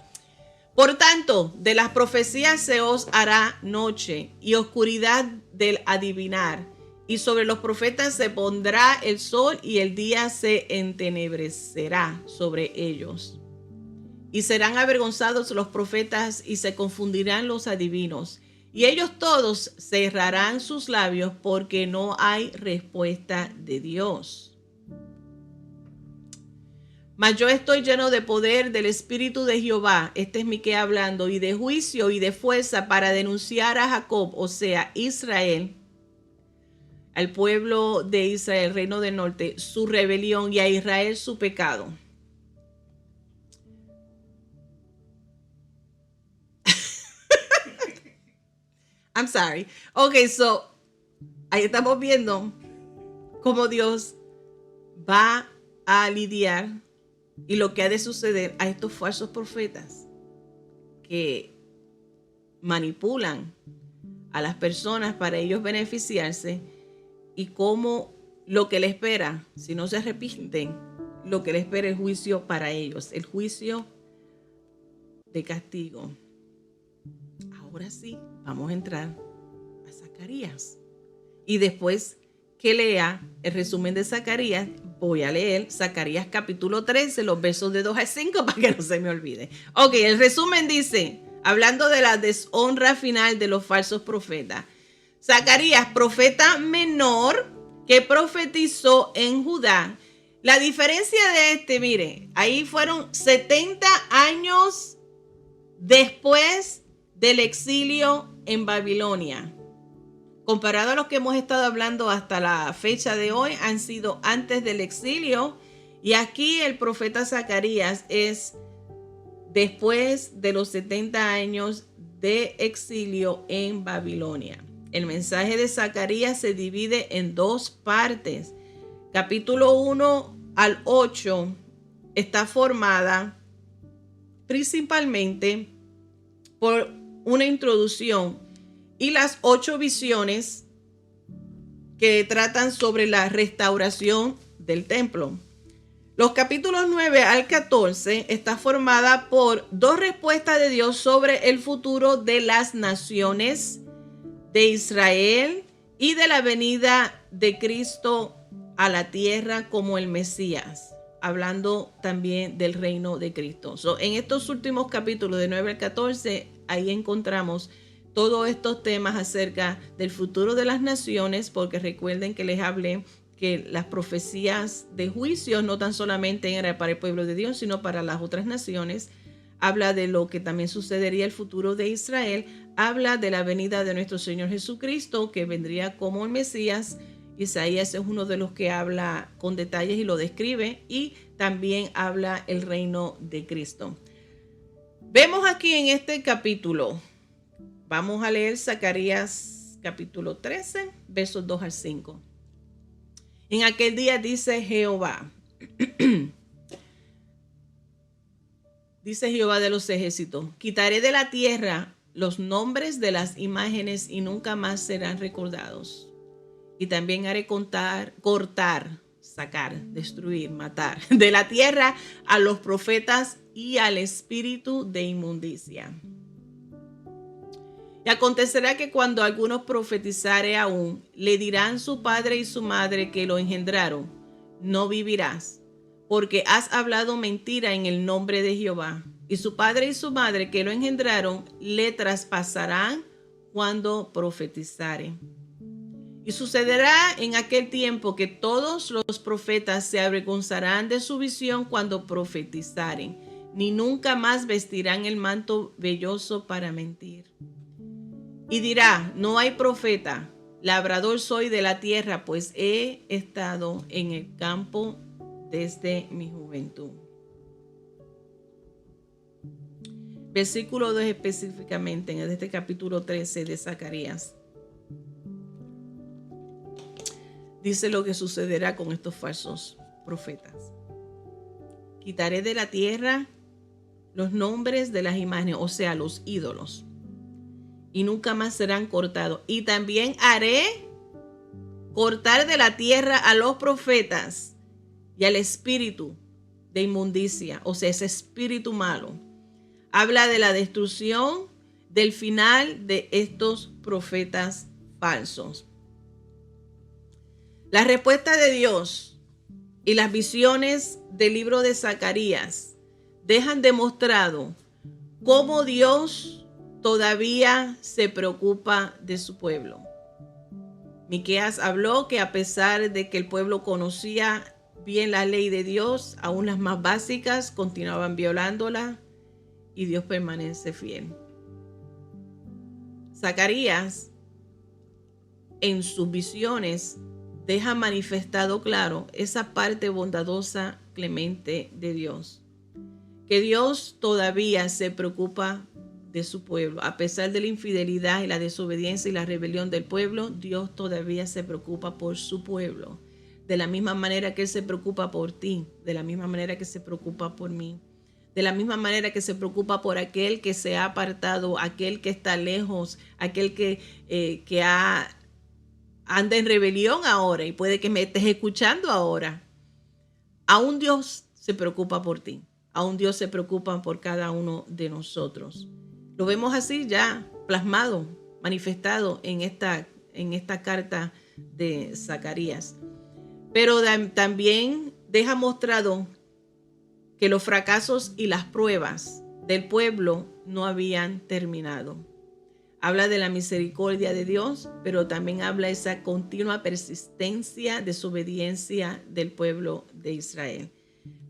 A: Por tanto, de las profecías se os hará noche y oscuridad del adivinar, y sobre los profetas se pondrá el sol y el día se entenebrecerá sobre ellos. Y serán avergonzados los profetas y se confundirán los adivinos, y ellos todos cerrarán sus labios porque no hay respuesta de Dios. Mas yo estoy lleno de poder del Espíritu de Jehová, este es Miqueas hablando, y de juicio y de fuerza para denunciar a Jacob, o sea, Israel, al pueblo de Israel, el reino del norte, su rebelión, y a Israel su pecado. I'm sorry. Ok, so ahí estamos viendo cómo Dios va a lidiar y lo que ha de suceder a estos falsos profetas que manipulan a las personas para ellos beneficiarse, y cómo lo que le espera, si no se arrepienten, lo que le espera es juicio para ellos, el juicio de castigo. Ahora sí, vamos a entrar a Zacarías. Y después que lea el resumen de Zacarías, voy a leer Zacarías capítulo 13, los versos de 2 a 5 para que no se me olvide. Ok, el resumen dice, hablando de la deshonra final de los falsos profetas. Zacarías, profeta menor que profetizó en Judá. La diferencia de mire, ahí fueron 70 años después del exilio en Babilonia. Comparado a los que hemos estado hablando hasta la fecha de hoy, han sido antes del exilio. Y aquí el profeta Zacarías es después de los 70 años de exilio en Babilonia. El mensaje de Zacarías se divide en dos partes. Capítulo 1 al 8 está formada principalmente por una introducción y las 8 visiones que tratan sobre la restauración del templo. Los capítulos 9 al 14 está formada por 2 respuestas de Dios sobre el futuro de las naciones de Israel y de la venida de Cristo a la tierra como el Mesías, hablando también del reino de Cristo. En estos últimos capítulos de 9 al 14 ahí encontramos todos estos temas acerca del futuro de las naciones, porque recuerden que les hablé que las profecías de juicio no tan solamente eran para el pueblo de Dios, sino para las otras naciones. Habla de lo que también sucedería el futuro de Israel. Habla de la venida de nuestro Señor Jesucristo, que vendría como el Mesías. Isaías es uno de los que habla con detalles y lo describe. Y también habla el reino de Cristo. Vemos aquí en este capítulo, vamos a leer Zacarías capítulo 13, versos 2 al 5. En aquel día dice Jehová, dice Jehová de los ejércitos, quitaré de la tierra los nombres de las imágenes y nunca más serán recordados. Y también haré cortar, sacar, destruir, matar de la tierra a los profetas y al espíritu de inmundicia. Y acontecerá que cuando algunos profetizare aún, le dirán su padre y su madre que lo engendraron, no vivirás, porque has hablado mentira en el nombre de Jehová. Y su padre y su madre que lo engendraron, le traspasarán cuando profetizare. Y sucederá en aquel tiempo que todos los profetas se avergonzarán de su visión cuando profetizaren, ni nunca más vestirán el manto velloso para mentir. Y dirá, no hay profeta, labrador soy de la tierra, pues he estado en el campo desde mi juventud. Versículo 2 específicamente, en este capítulo 13 de Zacarías. Dice lo que sucederá con estos falsos profetas. Quitaré de la tierra los nombres de las imágenes, o sea, los ídolos, y nunca más serán cortados. Y también haré cortar de la tierra a los profetas y al espíritu de inmundicia, o sea, ese espíritu malo. Habla de la destrucción, del final de estos profetas falsos. La respuesta de Dios y las visiones del libro de Zacarías dejan demostrado cómo Dios todavía se preocupa de su pueblo. Miqueas habló que a pesar de que el pueblo conocía bien la ley de Dios, aún las más básicas continuaban violándola, y Dios permanece fiel. Zacarías, en sus visiones, deja manifestado claro esa parte bondadosa, clemente de Dios. Que Dios todavía se preocupa de su pueblo. A pesar de la infidelidad y la desobediencia y la rebelión del pueblo, Dios todavía se preocupa por su pueblo. De la misma manera que Él se preocupa por ti, de la misma manera que se preocupa por mí, de la misma manera que se preocupa por aquel que se ha apartado, aquel que está lejos, aquel que anda en rebelión ahora y puede que me estés escuchando ahora. Aún Dios se preocupa por ti. Aún Dios se preocupa por cada uno de nosotros. Lo vemos así ya plasmado, manifestado en esta carta de Zacarías. Pero también deja mostrado que los fracasos y las pruebas del pueblo no habían terminado. Habla de la misericordia de Dios, pero también habla de esa continua persistencia, desobediencia del pueblo de Israel.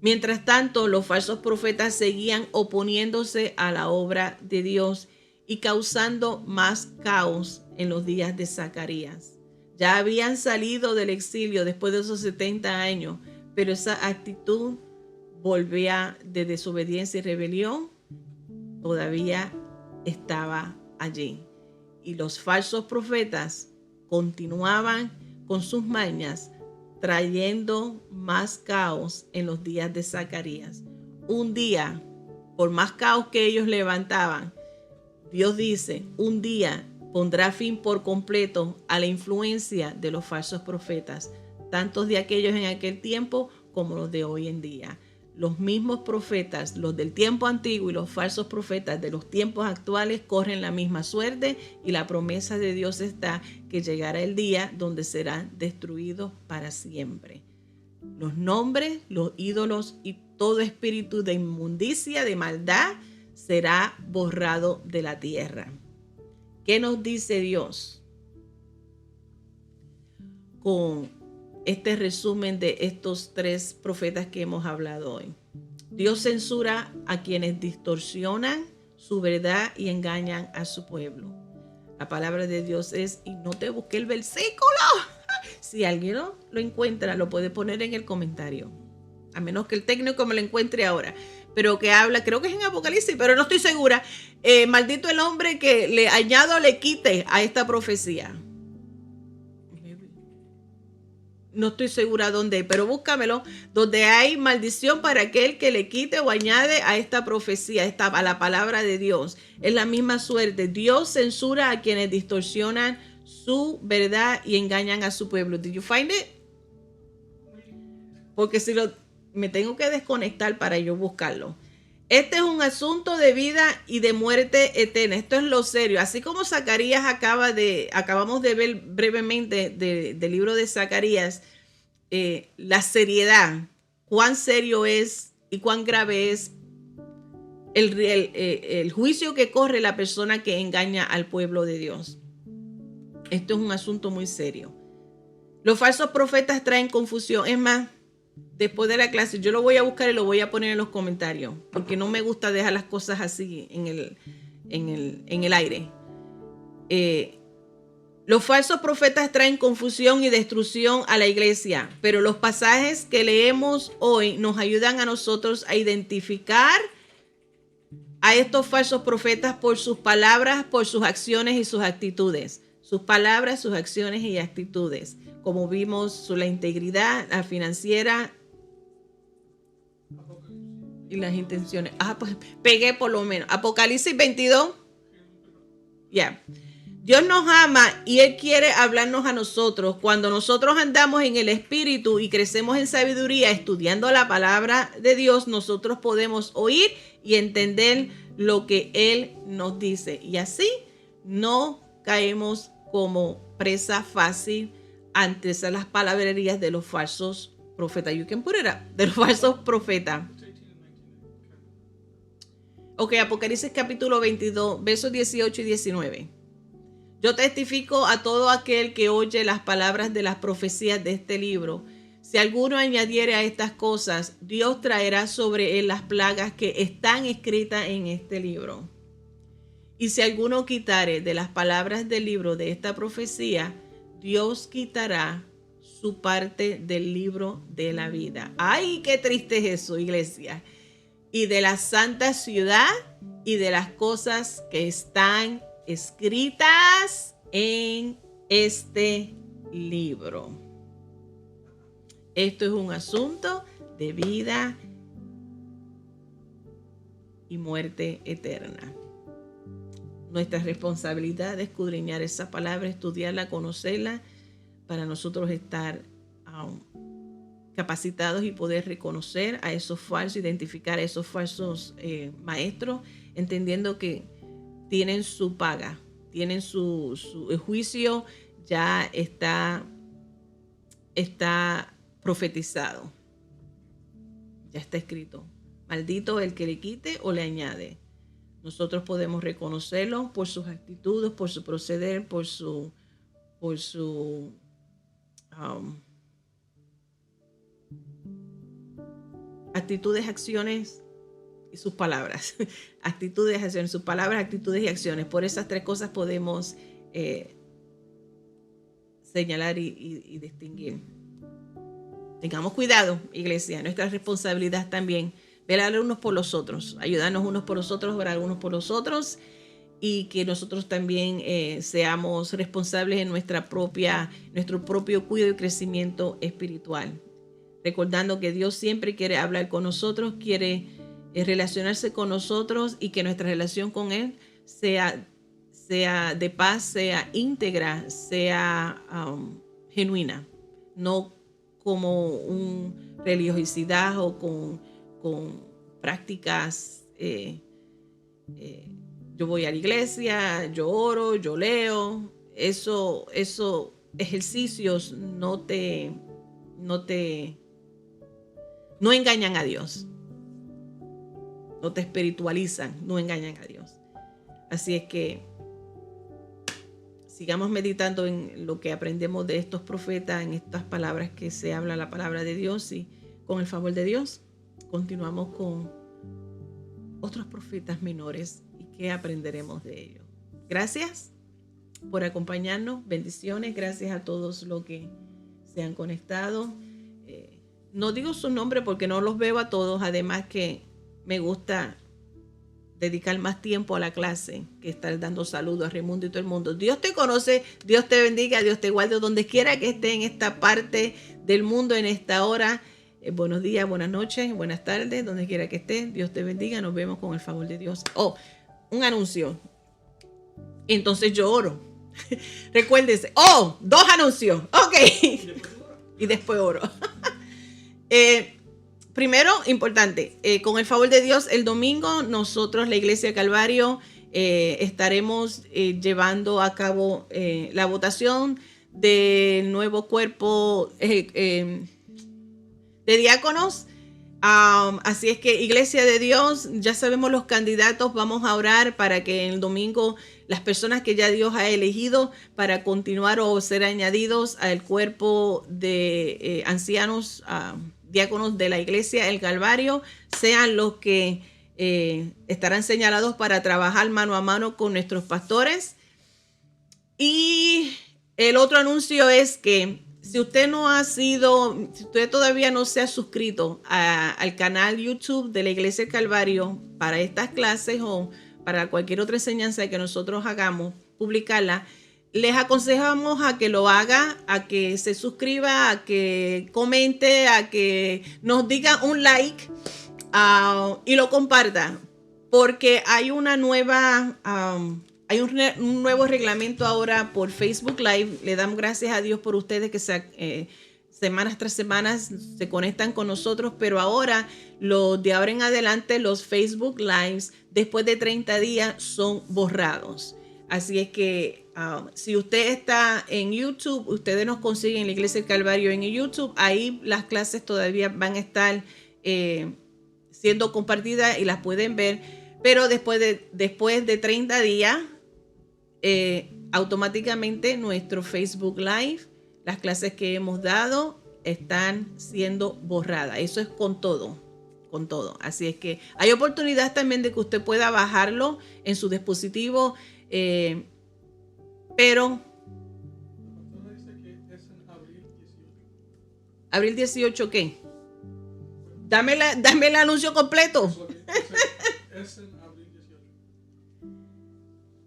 A: Mientras tanto, los falsos profetas seguían oponiéndose a la obra de Dios y causando más caos en los días de Zacarías. Ya habían salido del exilio después de esos 70 años, pero esa actitud volvía de desobediencia y rebelión, todavía estaba allí. Y los falsos profetas continuaban con sus mañas, trayendo más caos en los días de Zacarías. Un día, por más caos que ellos levantaban, Dios dice, un día pondrá fin por completo a la influencia de los falsos profetas, tanto de aquellos en aquel tiempo como los de hoy en día. Los mismos profetas, los del tiempo antiguo y los falsos profetas de los tiempos actuales corren la misma suerte, y la promesa de Dios está que llegará el día donde serán destruidos para siempre. Los nombres, los ídolos y todo espíritu de inmundicia, de maldad, será borrado de la tierra. ¿Qué nos dice Dios con este resumen de estos 3 profetas que hemos hablado hoy? Dios censura a quienes distorsionan su verdad y engañan a su pueblo. La palabra de Dios es, y no te busqué el versículo. Si alguien lo encuentra, lo puede poner en el comentario. A menos que el técnico me lo encuentre ahora. Pero que habla, creo que es en Apocalipsis, pero no estoy segura. Maldito el hombre que le añada o le quite a esta profecía. No estoy segura dónde, pero búscamelo. Donde hay maldición para aquel que le quite o añade a esta profecía, a la palabra de Dios. Es la misma suerte. Dios censura a quienes distorsionan su verdad y engañan a su pueblo. Did you find it? Porque si me tengo que desconectar para yo buscarlo. Este es un asunto de vida y de muerte eterna. Esto es lo serio. Así como Zacarías acabamos de ver brevemente del libro de Zacarías, la seriedad, cuán serio es y cuán grave es el juicio que corre la persona que engaña al pueblo de Dios. Esto es un asunto muy serio. Los falsos profetas traen confusión. Es más, después de la clase yo lo voy a buscar y lo voy a poner en los comentarios, porque no me gusta dejar las cosas así en el aire. Los falsos profetas traen confusión y destrucción a la iglesia, pero los pasajes que leemos hoy nos ayudan a nosotros a identificar a estos falsos profetas por sus palabras, por sus acciones y sus actitudes. Sus palabras, sus acciones y actitudes. Como vimos, la integridad, la financiera y las intenciones. Pues pegué por lo menos. Apocalipsis 22. Ya. Dios nos ama y Él quiere hablarnos a nosotros. Cuando nosotros andamos en el Espíritu y crecemos en sabiduría, estudiando la palabra de Dios, nosotros podemos oír y entender lo que Él nos dice. Y así no caemos como presa fácil ante las palabrerías de los falsos profetas. You can put it up. De los falsos profetas. Ok, Apocalipsis capítulo 22, versos 18 y 19. Yo testifico a todo aquel que oye las palabras de las profecías de este libro. Si alguno añadiere a estas cosas, Dios traerá sobre él las plagas que están escritas en este libro. Y si alguno quitare de las palabras del libro de esta profecía, Dios quitará su parte del libro de la vida. ¡Ay, qué triste es eso, iglesia! Y de la santa ciudad y de las cosas que están escritas en este libro. Esto es un asunto de vida y muerte eterna. Nuestra responsabilidad es escudriñar esa palabra, estudiarla, conocerla, para nosotros estar capacitados y poder reconocer a esos falsos, identificar a esos falsos maestros, entendiendo que tienen su paga, tienen su juicio, ya está profetizado, ya está escrito. Maldito el que le quite o le añade. Nosotros podemos reconocerlo por sus actitudes, por su proceder, por su actitudes, acciones y sus palabras. Actitudes, acciones, sus palabras, actitudes y acciones. Por esas 3 cosas podemos señalar y distinguir. Tengamos cuidado, iglesia. Nuestra responsabilidad también. Velar unos por los otros, ayudarnos unos por los otros, orar unos por los otros, y que nosotros también seamos responsables en nuestro propio cuidado y crecimiento espiritual. Recordando que Dios siempre quiere hablar con nosotros, quiere relacionarse con nosotros, y que nuestra relación con Él sea de paz, sea íntegra, sea genuina, no como una religiosidad o con prácticas, yo voy a la iglesia, yo oro, yo leo. Eso ejercicios no engañan a Dios. no te espiritualizan, no engañan a Dios. Así es que sigamos meditando en lo que aprendemos de estos profetas, en estas palabras que se habla la palabra de Dios, y con el favor de Dios continuamos con otros profetas menores y qué aprenderemos de ellos. Gracias por acompañarnos, bendiciones, gracias a todos los que se han conectado. No digo su nombre porque no los veo a todos, además que me gusta dedicar más tiempo a la clase que estar dando saludos a Raimundo y todo el mundo. Dios te conoce, Dios te bendiga, Dios te guarde donde quiera que esté en esta parte del mundo, en esta hora. Buenos días, buenas noches, buenas tardes, donde quiera que esté. Dios te bendiga, nos vemos con el favor de Dios. Oh, un anuncio. Entonces yo oro. Recuérdense. Oh, 2 anuncios. Ok. Y después oro. Primero, importante, con el favor de Dios, el domingo nosotros, la Iglesia de Calvario, estaremos llevando a cabo la votación del nuevo cuerpo de diáconos. Así es que, Iglesia de Dios, ya sabemos los candidatos, vamos a orar para que el domingo las personas que ya Dios ha elegido para continuar o ser añadidos al cuerpo de ancianos, diáconos de la Iglesia El Calvario, sean los que estarán señalados para trabajar mano a mano con nuestros pastores. Y el otro anuncio es que si usted si usted todavía no se ha suscrito al canal YouTube de la Iglesia del Calvario para estas clases o para cualquier otra enseñanza que nosotros hagamos, publicarla, les aconsejamos a que lo haga, a que se suscriba, a que comente, a que nos diga un like y lo comparta, porque hay una nueva... hay un nuevo reglamento ahora por Facebook Live. Le damos gracias a Dios por ustedes que semanas tras semanas se conectan con nosotros, pero ahora, de ahora en adelante, los Facebook Lives después de 30 días son borrados. Así es que si usted está en YouTube, ustedes nos consiguen en la Iglesia del Calvario en YouTube. Ahí las clases todavía van a estar siendo compartidas y las pueden ver. Pero después de 30 días, automáticamente nuestro Facebook Live, las clases que hemos dado están siendo borradas. Eso es con todo. Así es que hay oportunidad también de que usted pueda bajarlo en su dispositivo, pero abril 18, ¿qué? Dame el anuncio completo.
B: Es en abril 18.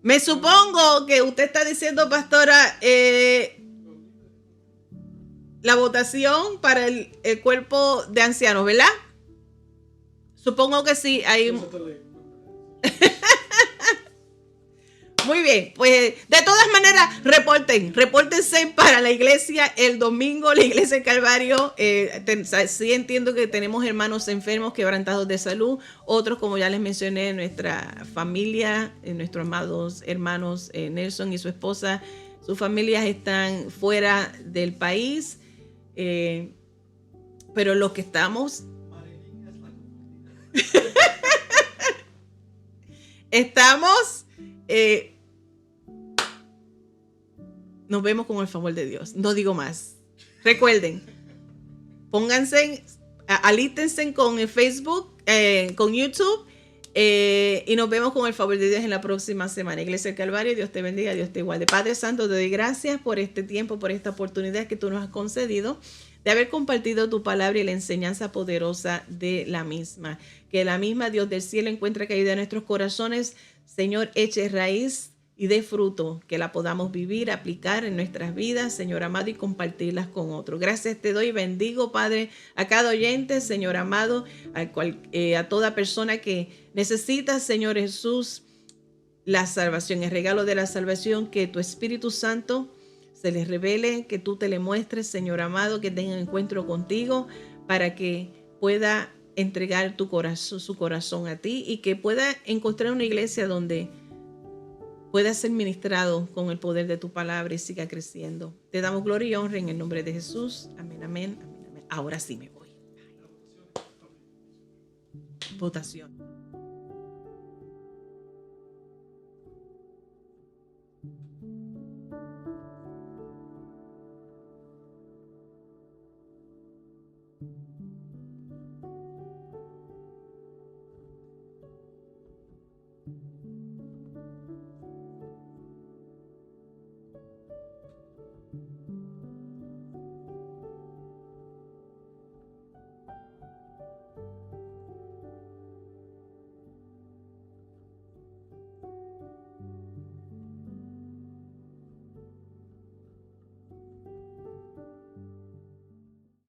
A: Me supongo que usted está diciendo, pastora, la votación para el cuerpo de ancianos, ¿verdad? Supongo que sí. Muy bien, pues de todas maneras, repórtense para la iglesia el domingo, la Iglesia del Calvario. Sí entiendo que tenemos hermanos enfermos, quebrantados de salud, otros, como ya les mencioné, nuestra familia, nuestros amados hermanos Nelson y su esposa, sus familias están fuera del país, pero los que estamos... nos vemos con el favor de Dios. No digo más. Recuerden, alístense con el Facebook, con YouTube, y nos vemos con el favor de Dios en la próxima semana. Iglesia del Calvario, Dios te bendiga, Dios te guarde. Padre Santo, te doy gracias por este tiempo, por esta oportunidad que tú nos has concedido de haber compartido tu palabra y la enseñanza poderosa de la misma. Que la misma, Dios del cielo, encuentre caída en nuestros corazones, Señor, eche raíz y dé fruto, que la podamos vivir, aplicar en nuestras vidas, Señor amado, y compartirlas con otros. Gracias te doy, bendigo, Padre, a cada oyente, Señor amado, a toda persona que necesita, Señor Jesús, la salvación, el regalo de la salvación, que tu Espíritu Santo se les revele, que tú te le muestres, Señor amado, que tengan encuentro contigo para que pueda entregar su corazón a ti y que pueda encontrar una iglesia donde pueda ser ministrado con el poder de tu palabra y siga creciendo. Te damos gloria y honra en el nombre de Jesús. Amén, amén, amén, amén. Ahora sí me voy. Votación.